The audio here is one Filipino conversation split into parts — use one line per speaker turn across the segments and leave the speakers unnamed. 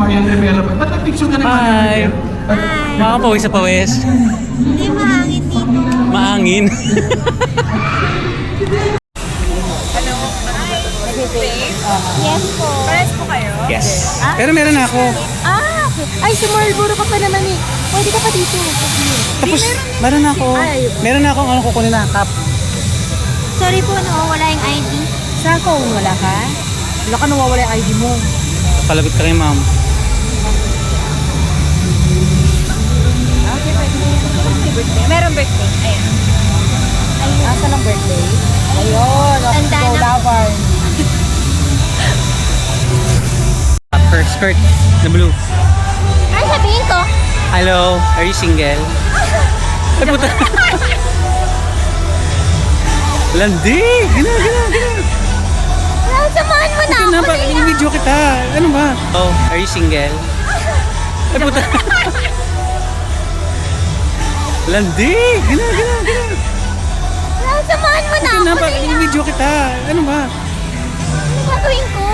Marian Rivera. Ba't nag-picture ka ni Marian Rivera?
Makakapawis sa pawis.
Hindi mahangin dito.
Maangin.
Yes po. Pares po kayo?
Yes. Pero meron ako.
Ay, si Marlboro ka pa naman eh. Pwede ka pa dito.
Tapos, meron ako. Meron ako ang kukunin na cup.
Sorry po, nawawala yung ID.
Saan ko? Wala ka? Wala ka nawawala yung ID mo.
Palagot ka kay ma'am.
Meron birthday. Ayan. Asa ng birthday? Ayun.
Tanda
Go
na.
lover.
First skirt na blue.
Ano sabihin ko?
Hello, are you single? Ay puta. Landi! Gina.
Samahan mo na ako.
I-video kita. Ano ba? Oh, are you single? Ay puta. Landi! Gina.
Samahan mo na ako.
I-video kita. Ano ba?
Ano gagawin ko?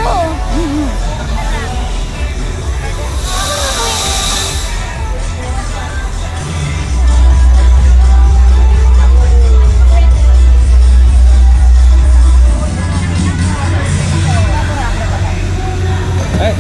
Ay.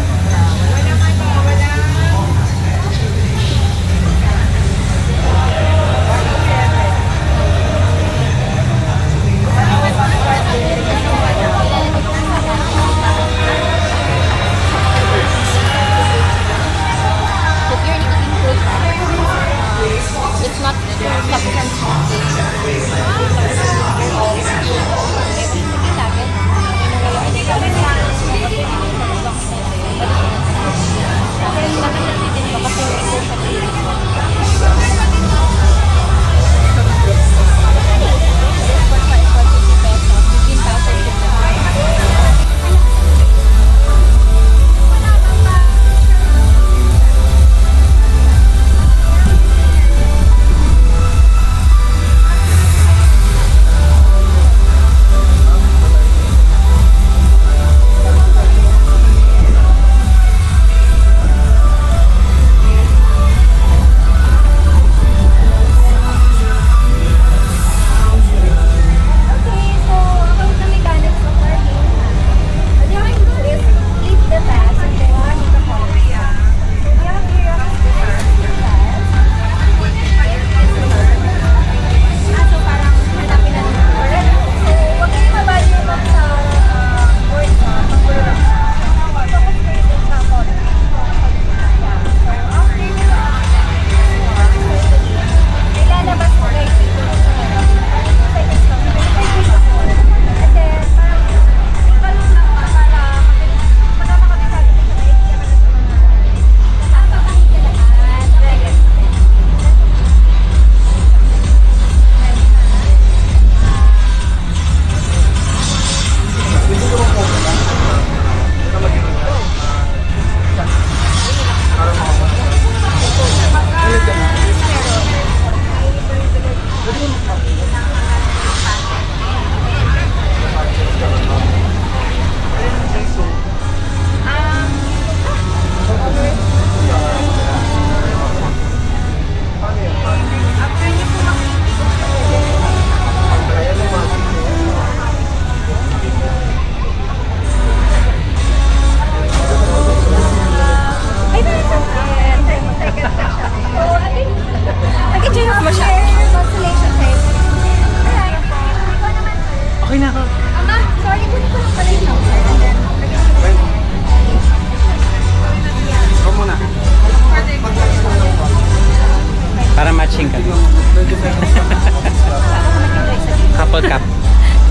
It's not substance.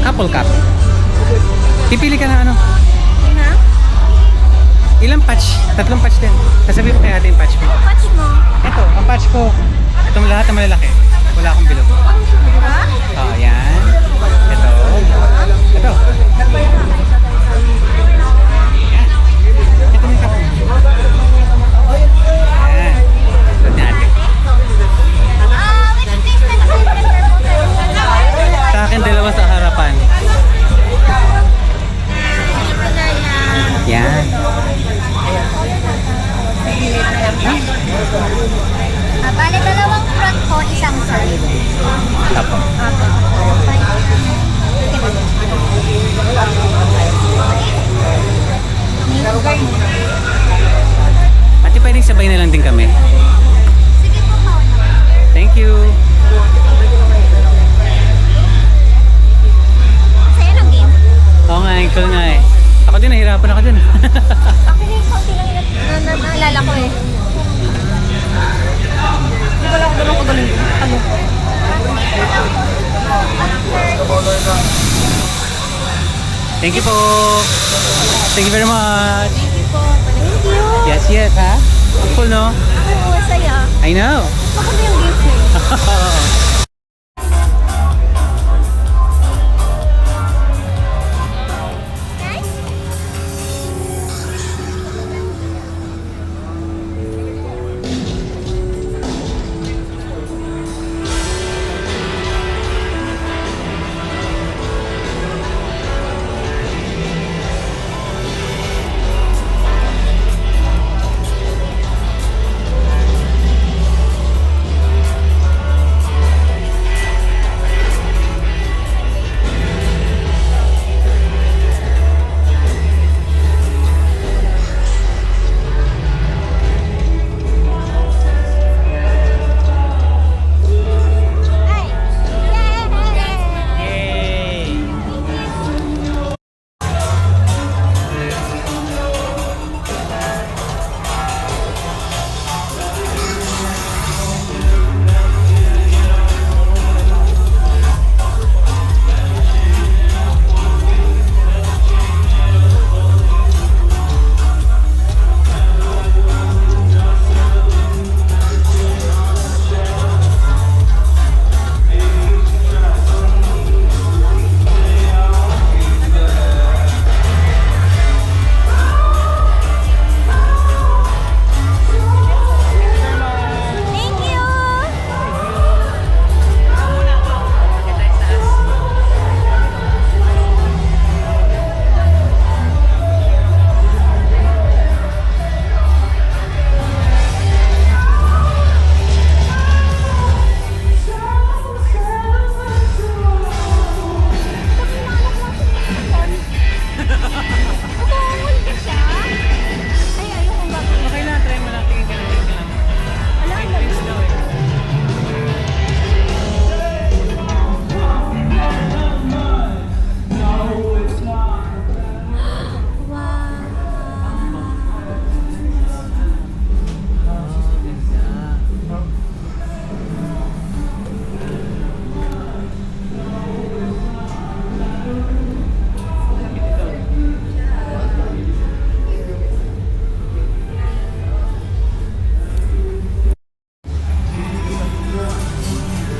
Couple cup. Pipili ka ng ano?
Na?
Ilang patch? 3 patch din. Sasabihin ko kay ate yung patch mo.
Patch mo?
Ito, ang patch ko. Itong lahat ng malalaki. Wala akong bilog.
Ha?
Oh, yan. Ito. Ito. Yan. Ito yung cup mo. Yan. Ito natin. Sa akin, dalawa sa harapan. Yan. sabay na lang din kami. Thank you.
Saya ng game.
Oo nga, cool nga eh. Ako din, nahirapan ako dun.
Actually, konti lang yun na naalala ko eh.
Hindi pala ako ganun kagaling. Ano?
Thank you po. Thank you very much.
Thank you.
Yes, yes, ha? Cool, no?
Oo, saya.
I know.
Maganda yung games eh.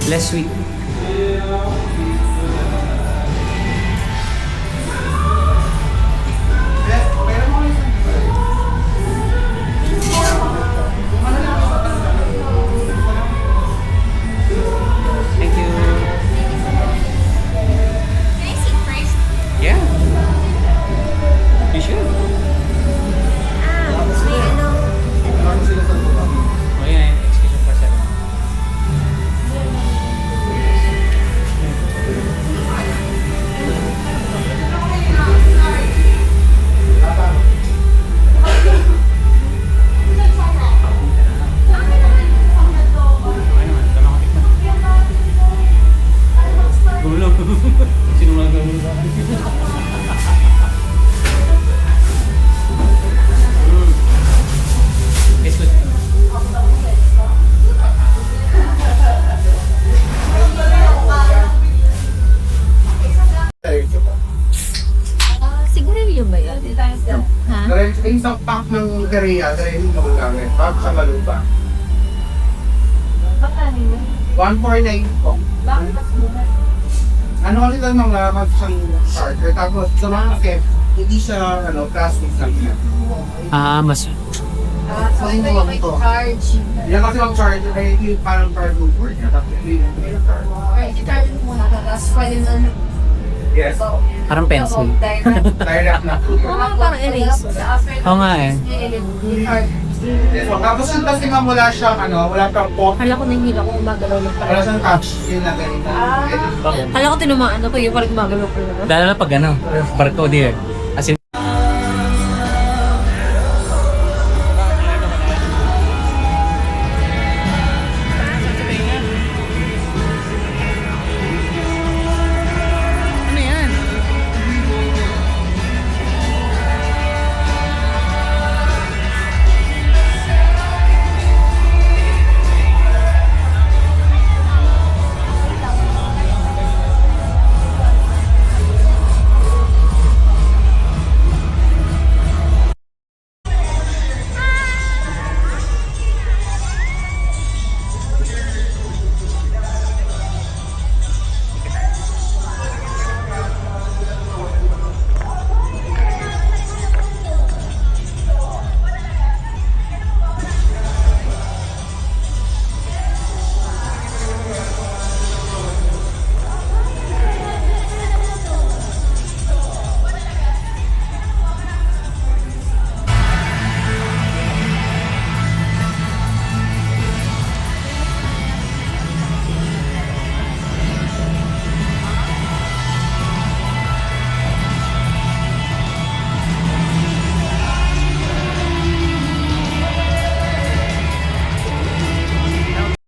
Less sweet. Thank you.
Can I sit first?
Yeah. You should.
May ano.
Oh yeah, excuse me for a second. Gulo. Sino mga gulo? It's good.
Sigarilyo ba yun? Ha?
Isang pack ng Korea, dahil mo lang eh. Pack sa malupa. 149 po. Ano kasi ito mga mag-isang charger. Tapos sa mga kef, hindi siya plastic lang yan.
Ah, mas...
So hindi mo ito. Yan kasi mag-charger ay yung parang cardboard board niya. Tapos hindi yung charger.
I-charge mo muna. Tapos pwede na
Yes.
Parang pencil.
Direct na po.
Parang erase.
Oo nga eh.
Yes. Tapos yung kasi nga wala siyang wala kang pot.
Hala ko nahihila ko gumagalaw ng
Wala
parang.
siyang touch. Yun na ganito.
Hala ko tinumaan ako yung parang gumagalaw ko.
Lalo na pag barcode here.